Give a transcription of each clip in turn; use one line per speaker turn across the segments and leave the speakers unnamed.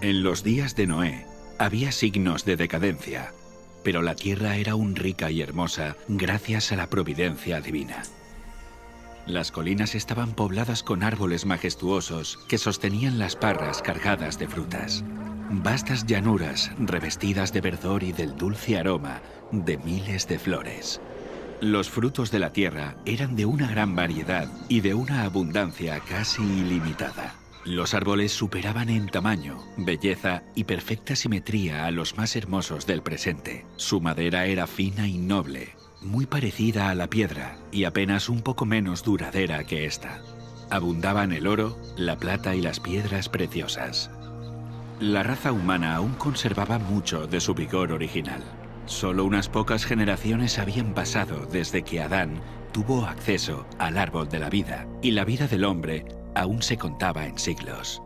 En los días de Noé había signos de decadencia, pero la tierra era aún rica y hermosa gracias a la providencia divina. Las colinas estaban pobladas con árboles majestuosos que sostenían las parras cargadas de frutas. Vastas llanuras revestidas de verdor y del dulce aroma de miles de flores. Los frutos de la tierra eran de una gran variedad y de una abundancia casi ilimitada. Los árboles superaban en tamaño, belleza y perfecta simetría a los más hermosos del presente. Su madera era fina y noble, muy parecida a la piedra y apenas un poco menos duradera que esta. Abundaban el oro, la plata y las piedras preciosas. La raza humana aún conservaba mucho de su vigor original. Solo unas pocas generaciones habían pasado desde que Adán tuvo acceso al árbol de la vida, y la vida del hombre aún se contaba en siglos.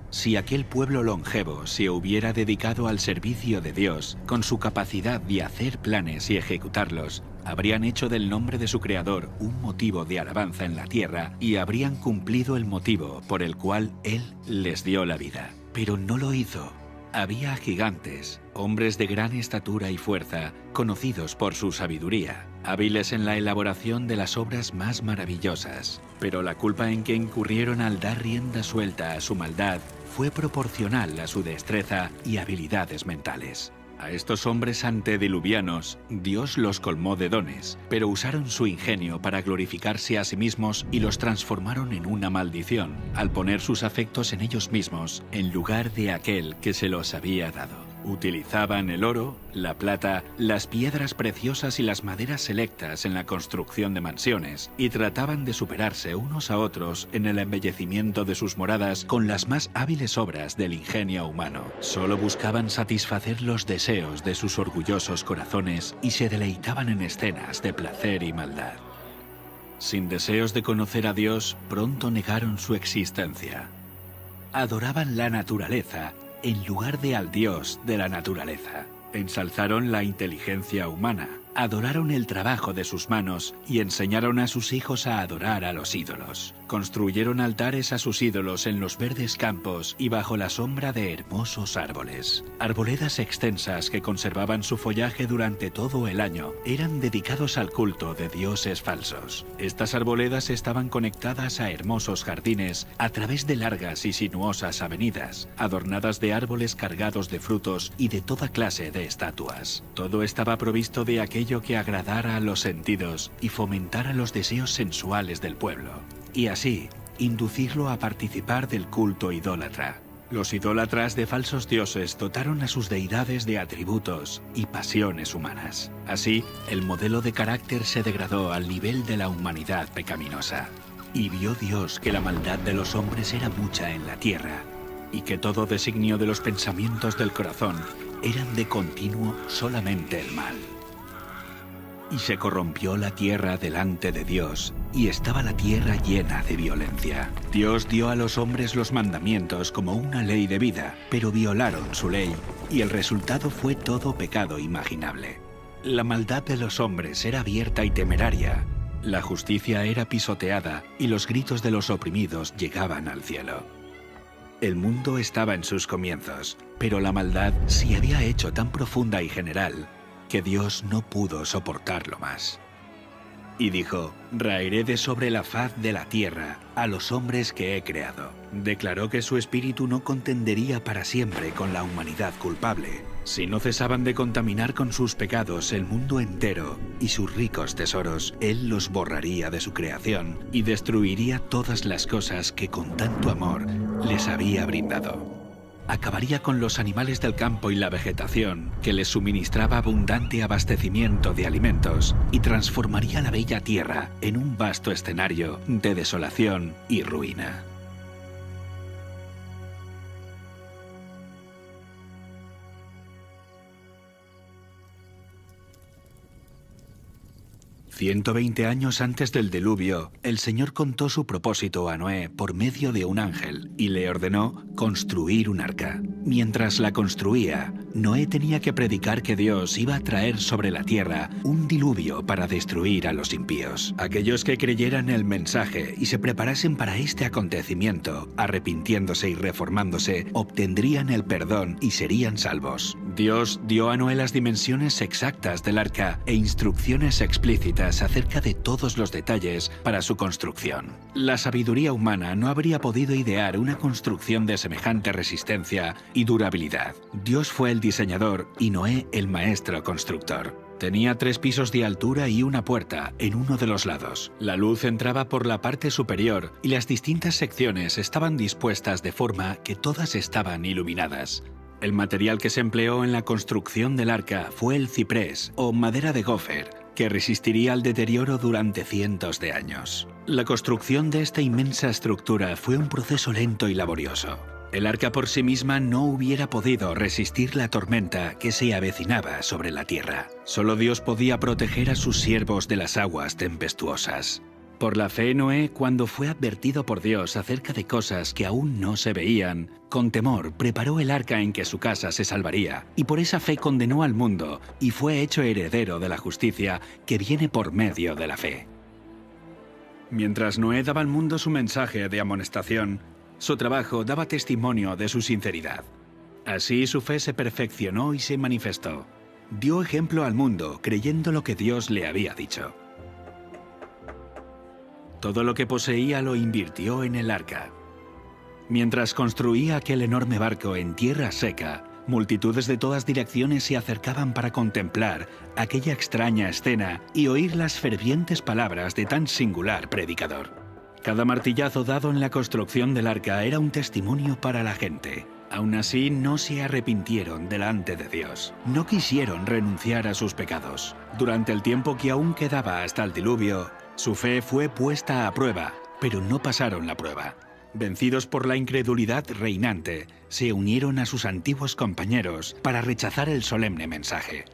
Si aquel pueblo longevo se hubiera dedicado al servicio de Dios, con su capacidad de hacer planes y ejecutarlos, habrían hecho del nombre de su creador un motivo de alabanza en la tierra y habrían cumplido el motivo por el cual Él les dio la vida. Pero no lo hizo. Había gigantes, hombres de gran estatura y fuerza, conocidos por su sabiduría, hábiles en la elaboración de las obras más maravillosas. Pero la culpa en que incurrieron al dar rienda suelta a su maldad fue proporcional a su destreza y habilidades mentales. A estos hombres antediluvianos, Dios los colmó de dones, pero usaron su ingenio para glorificarse a sí mismos y los transformaron en una maldición, al poner sus afectos en ellos mismos, en lugar de aquel que se los había dado. Utilizaban el oro, la plata, las piedras preciosas y las maderas selectas en la construcción de mansiones, y trataban de superarse unos a otros en el embellecimiento de sus moradas con las más hábiles obras del ingenio humano. Solo buscaban satisfacer los deseos de sus orgullosos corazones y se deleitaban en escenas de placer y maldad. Sin deseos de conocer a Dios, pronto negaron su existencia. Adoraban la naturaleza en lugar de al Dios de la naturaleza. Ensalzaron la inteligencia humana, adoraron el trabajo de sus manos y enseñaron a sus hijos a adorar a los ídolos. Construyeron altares a sus ídolos en los verdes campos y bajo la sombra de hermosos árboles. Arboledas extensas que conservaban su follaje durante todo el año eran dedicados al culto de dioses falsos. Estas arboledas estaban conectadas a hermosos jardines a través de largas y sinuosas avenidas, adornadas de árboles cargados de frutos y de toda clase de estatuas. Todo estaba provisto de aquello que agradara a los sentidos y fomentara los deseos sensuales del pueblo, y así inducirlo a participar del culto idólatra. Los idólatras de falsos dioses dotaron a sus deidades de atributos y pasiones humanas. Así, el modelo de carácter se degradó al nivel de la humanidad pecaminosa. Y vio Dios que la maldad de los hombres era mucha en la tierra, y que todo designio de los pensamientos del corazón eran de continuo solamente el mal. Y se corrompió la tierra delante de Dios, y estaba la tierra llena de violencia. Dios dio a los hombres los mandamientos como una ley de vida, pero violaron su ley, y el resultado fue todo pecado imaginable. La maldad de los hombres era abierta y temeraria, la justicia era pisoteada, y los gritos de los oprimidos llegaban al cielo. El mundo estaba en sus comienzos, pero la maldad se había hecho tan profunda y general que Dios no pudo soportarlo más. Y dijo: raeré de sobre la faz de la tierra a los hombres que he creado. Declaró que su espíritu no contendería para siempre con la humanidad culpable. Si no cesaban de contaminar con sus pecados el mundo entero y sus ricos tesoros, Él los borraría de su creación y destruiría todas las cosas que con tanto amor les había brindado. Acabaría con los animales del campo y la vegetación, que les suministraba abundante abastecimiento de alimentos, y transformaría la bella tierra en un vasto escenario de desolación y ruina. 120 años antes del diluvio, el Señor contó su propósito a Noé por medio de un ángel y le ordenó construir un arca. Mientras la construía, Noé tenía que predicar que Dios iba a traer sobre la tierra un diluvio para destruir a los impíos. Aquellos que creyeran el mensaje y se preparasen para este acontecimiento, arrepintiéndose y reformándose, obtendrían el perdón y serían salvos. Dios dio a Noé las dimensiones exactas del arca e instrucciones explícitas acerca de todos los detalles para su construcción. La sabiduría humana no habría podido idear una construcción de semejante resistencia y durabilidad. Dios fue el diseñador y Noé el maestro constructor. Tenía 3 pisos de altura y una puerta en uno de los lados. La luz entraba por la parte superior y las distintas secciones estaban dispuestas de forma que todas estaban iluminadas. El material que se empleó en la construcción del arca fue el ciprés o madera de gofer, que resistiría al deterioro durante cientos de años. La construcción de esta inmensa estructura fue un proceso lento y laborioso. El arca por sí misma no hubiera podido resistir la tormenta que se avecinaba sobre la tierra. Solo Dios podía proteger a sus siervos de las aguas tempestuosas. Por la fe, Noé, cuando fue advertido por Dios acerca de cosas que aún no se veían, con temor preparó el arca en que su casa se salvaría, y por esa fe condenó al mundo y fue hecho heredero de la justicia que viene por medio de la fe. Mientras Noé daba al mundo su mensaje de amonestación, su trabajo daba testimonio de su sinceridad. Así su fe se perfeccionó y se manifestó. Dio ejemplo al mundo creyendo lo que Dios le había dicho. Todo lo que poseía lo invirtió en el arca. Mientras construía aquel enorme barco en tierra seca, multitudes de todas direcciones se acercaban para contemplar aquella extraña escena y oír las fervientes palabras de tan singular predicador. Cada martillazo dado en la construcción del arca era un testimonio para la gente. Aún así, no se arrepintieron delante de Dios. No quisieron renunciar a sus pecados. Durante el tiempo que aún quedaba hasta el diluvio, su fe fue puesta a prueba, pero no pasaron la prueba. Vencidos por la incredulidad reinante, se unieron a sus antiguos compañeros para rechazar el solemne mensaje.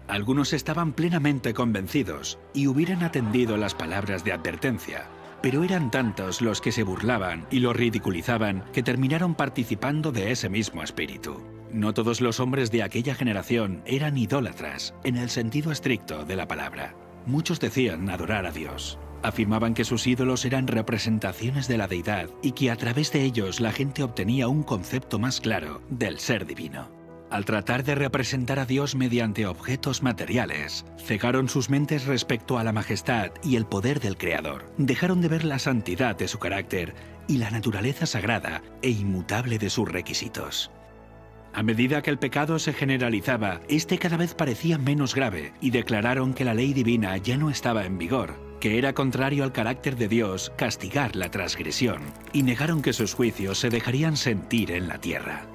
Algunos estaban plenamente convencidos y hubieran atendido las palabras de advertencia, pero eran tantos los que se burlaban y lo ridiculizaban que terminaron participando de ese mismo espíritu. No todos los hombres de aquella generación eran idólatras, en el sentido estricto de la palabra. Muchos decían adorar a Dios. Afirmaban que sus ídolos eran representaciones de la deidad y que a través de ellos la gente obtenía un concepto más claro del ser divino. Al tratar de representar a Dios mediante objetos materiales, cegaron sus mentes respecto a la majestad y el poder del Creador. Dejaron de ver la santidad de su carácter y la naturaleza sagrada e inmutable de sus requisitos. A medida que el pecado se generalizaba, este cada vez parecía menos grave y declararon que la ley divina ya no estaba en vigor, que era contrario al carácter de Dios castigar la transgresión, y negaron que sus juicios se dejarían sentir en la tierra.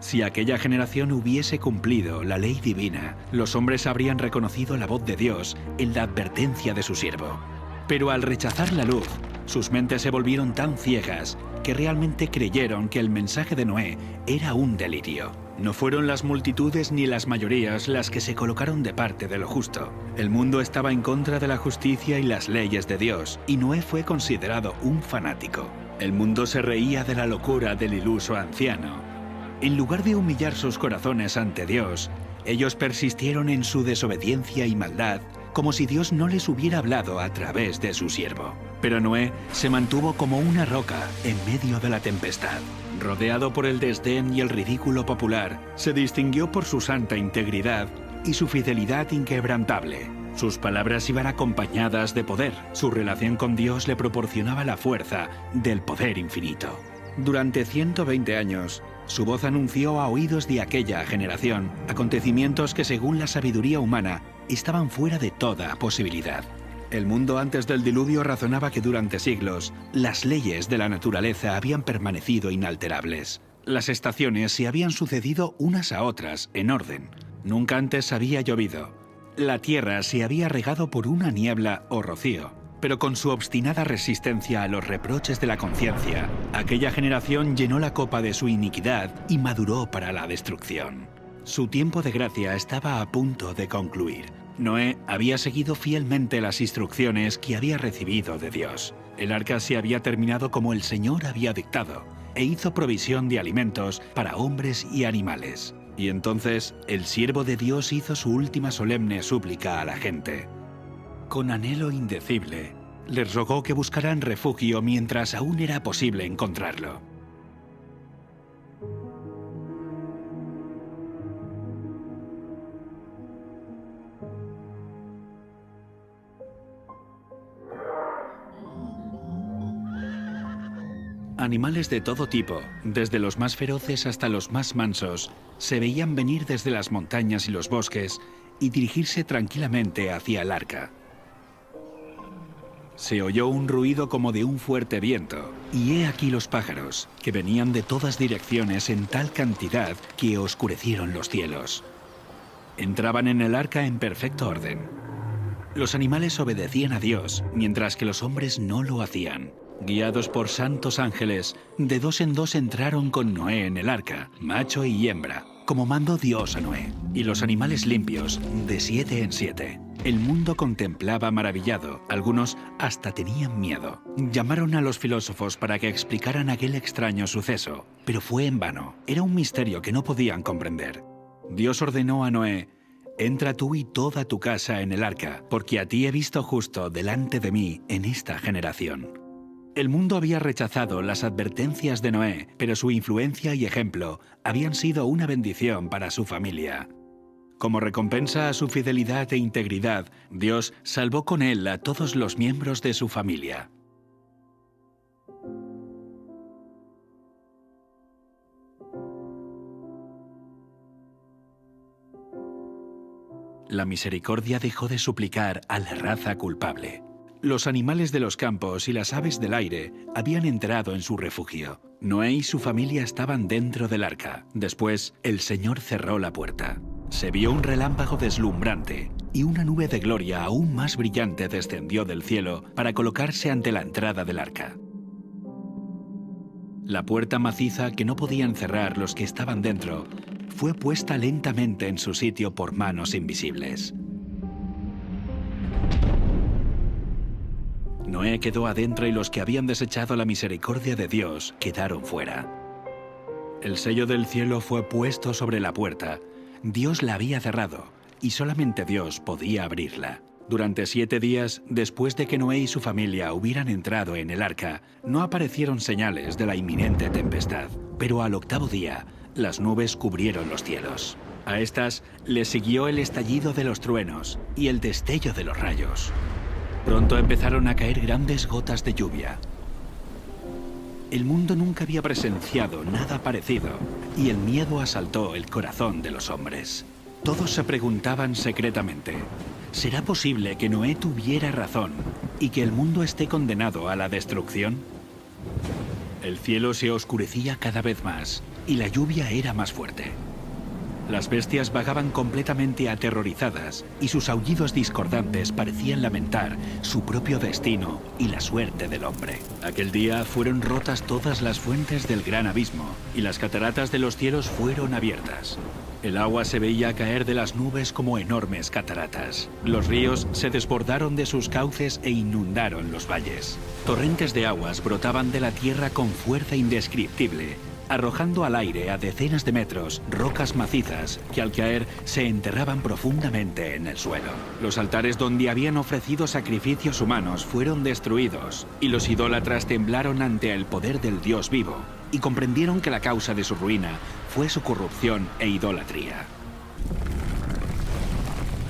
Si aquella generación hubiese cumplido la ley divina, los hombres habrían reconocido la voz de Dios en la advertencia de su siervo. Pero al rechazar la luz, sus mentes se volvieron tan ciegas que realmente creyeron que el mensaje de Noé era un delirio. No fueron las multitudes ni las mayorías las que se colocaron de parte de lo justo. El mundo estaba en contra de la justicia y las leyes de Dios, y Noé fue considerado un fanático. El mundo se reía de la locura del iluso anciano. En lugar de humillar sus corazones ante Dios, ellos persistieron en su desobediencia y maldad, como si Dios no les hubiera hablado a través de su siervo. Pero Noé se mantuvo como una roca en medio de la tempestad. Rodeado por el desdén y el ridículo popular, se distinguió por su santa integridad y su fidelidad inquebrantable. Sus palabras iban acompañadas de poder. Su relación con Dios le proporcionaba la fuerza del poder infinito. Durante 120 años, su voz anunció a oídos de aquella generación acontecimientos que, según la sabiduría humana, estaban fuera de toda posibilidad. El mundo antes del diluvio razonaba que durante siglos las leyes de la naturaleza habían permanecido inalterables. Las estaciones se habían sucedido unas a otras en orden. Nunca antes había llovido. La tierra se había regado por una niebla o rocío, Pero con su obstinada resistencia a los reproches de la conciencia, aquella generación llenó la copa de su iniquidad y maduró para la destrucción. Su tiempo de gracia estaba a punto de concluir. Noé había seguido fielmente las instrucciones que había recibido de Dios. El arca se había terminado como el Señor había dictado, e hizo provisión de alimentos para hombres y animales. Y entonces el siervo de Dios hizo su última solemne súplica a la gente. Con anhelo indecible, les rogó que buscaran refugio mientras aún era posible encontrarlo. Animales de todo tipo, desde los más feroces hasta los más mansos, se veían venir desde las montañas y los bosques y dirigirse tranquilamente hacia el arca. Se oyó un ruido como de un fuerte viento, y he aquí los pájaros, que venían de todas direcciones en tal cantidad que oscurecieron los cielos. Entraban en el arca en perfecto orden. Los animales obedecían a Dios, mientras que los hombres no lo hacían. Guiados por santos ángeles, de dos en dos entraron con Noé en el arca, macho y hembra, como mandó Dios a Noé, y los animales limpios, de 7 en 7. El mundo contemplaba maravillado, algunos hasta tenían miedo. Llamaron a los filósofos para que explicaran aquel extraño suceso, pero fue en vano, era un misterio que no podían comprender. Dios ordenó a Noé: «Entra tú y toda tu casa en el arca, porque a ti he visto justo delante de mí en esta generación». El mundo había rechazado las advertencias de Noé, pero su influencia y ejemplo habían sido una bendición para su familia. Como recompensa a su fidelidad e integridad, Dios salvó con él a todos los miembros de su familia. La misericordia dejó de suplicar a la raza culpable. Los animales de los campos y las aves del aire habían entrado en su refugio. Noé y su familia estaban dentro del arca. Después, el Señor cerró la puerta. Se vio un relámpago deslumbrante y una nube de gloria aún más brillante descendió del cielo para colocarse ante la entrada del arca. La puerta maciza que no podían cerrar los que estaban dentro fue puesta lentamente en su sitio por manos invisibles. Noé quedó adentro y los que habían desechado la misericordia de Dios quedaron fuera. El sello del cielo fue puesto sobre la puerta. Dios la había cerrado y solamente Dios podía abrirla. Durante 7 días, después de que Noé y su familia hubieran entrado en el arca, no aparecieron señales de la inminente tempestad. Pero al 8º día, las nubes cubrieron los cielos. A estas le siguió el estallido de los truenos y el destello de los rayos. Pronto empezaron a caer grandes gotas de lluvia. El mundo nunca había presenciado nada parecido y el miedo asaltó el corazón de los hombres. Todos se preguntaban secretamente: ¿será posible que Noé tuviera razón y que el mundo esté condenado a la destrucción? El cielo se oscurecía cada vez más y la lluvia era más fuerte. Las bestias vagaban completamente aterrorizadas y sus aullidos discordantes parecían lamentar su propio destino y la suerte del hombre. Aquel día fueron rotas todas las fuentes del gran abismo y las cataratas de los cielos fueron abiertas. El agua se veía caer de las nubes como enormes cataratas. Los ríos se desbordaron de sus cauces e inundaron los valles. Torrentes de aguas brotaban de la tierra con fuerza indescriptible, arrojando al aire a decenas de metros rocas macizas que al caer se enterraban profundamente en el suelo. Los altares donde habían ofrecido sacrificios humanos fueron destruidos y los idólatras temblaron ante el poder del Dios vivo y comprendieron que la causa de su ruina fue su corrupción e idolatría.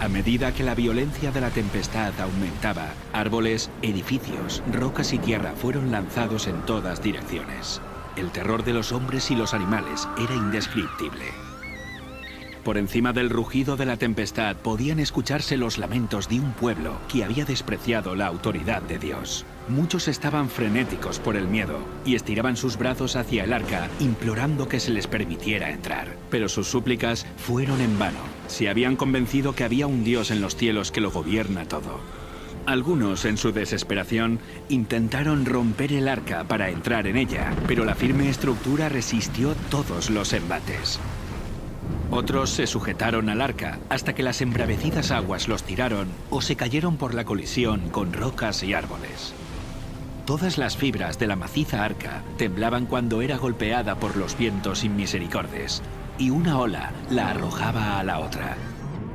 A medida que la violencia de la tempestad aumentaba, árboles, edificios, rocas y tierra fueron lanzados en todas direcciones. El terror de los hombres y los animales era indescriptible. Por encima del rugido de la tempestad podían escucharse los lamentos de un pueblo que había despreciado la autoridad de Dios. Muchos estaban frenéticos por el miedo y estiraban sus brazos hacia el arca, implorando que se les permitiera entrar. Pero sus súplicas fueron en vano. Se habían convencido que había un Dios en los cielos que lo gobierna todo. Algunos, en su desesperación, intentaron romper el arca para entrar en ella, pero la firme estructura resistió todos los embates. Otros se sujetaron al arca hasta que las embravecidas aguas los tiraron o se cayeron por la colisión con rocas y árboles. Todas las fibras de la maciza arca temblaban cuando era golpeada por los vientos inmisericordes, y una ola la arrojaba a la otra.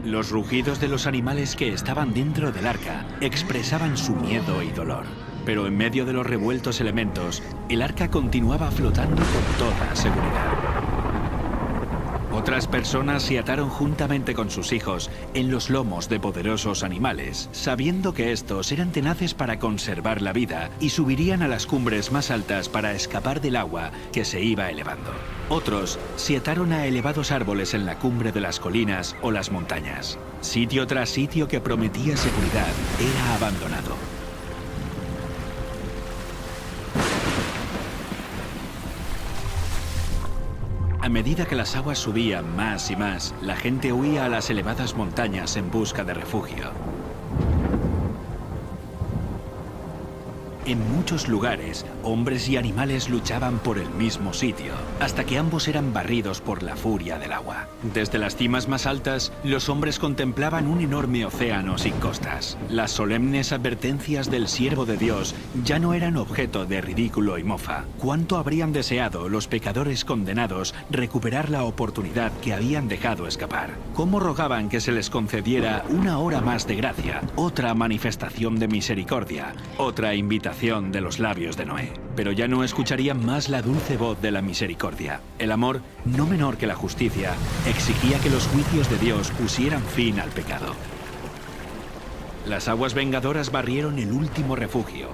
Los rugidos de los animales que estaban dentro del arca expresaban su miedo y dolor. Pero en medio de los revueltos elementos, el arca continuaba flotando con toda seguridad. Otras personas se ataron juntamente con sus hijos en los lomos de poderosos animales, sabiendo que estos eran tenaces para conservar la vida y subirían a las cumbres más altas para escapar del agua que se iba elevando. Otros se ataron a elevados árboles en la cumbre de las colinas o las montañas. Sitio tras sitio que prometía seguridad era abandonado. A medida que las aguas subían más y más, la gente huía a las elevadas montañas en busca de refugio. En muchos lugares, hombres y animales luchaban por el mismo sitio, hasta que ambos eran barridos por la furia del agua. Desde las cimas más altas, los hombres contemplaban un enorme océano sin costas. Las solemnes advertencias del siervo de Dios ya no eran objeto de ridículo y mofa. ¿Cuánto habrían deseado los pecadores condenados recuperar la oportunidad que habían dejado escapar? ¿Cómo rogaban que se les concediera una hora más de gracia, otra manifestación de misericordia, otra invitación de los labios de Noé? Pero ya no escucharían más la dulce voz de la misericordia. El amor, no menor que la justicia, exigía que los juicios de Dios pusieran fin al pecado. Las aguas vengadoras barrieron el último refugio,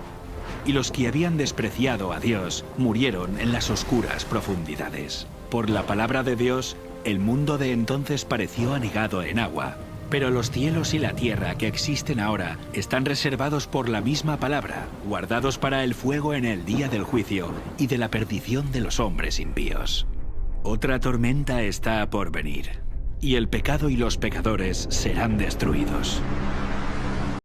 y los que habían despreciado a Dios murieron en las oscuras profundidades. Por la palabra de Dios, el mundo de entonces pareció anegado en agua. Pero los cielos y la tierra que existen ahora están reservados por la misma palabra, guardados para el fuego en el día del juicio y de la perdición de los hombres impíos. Otra tormenta está por venir, y el pecado y los pecadores serán destruidos.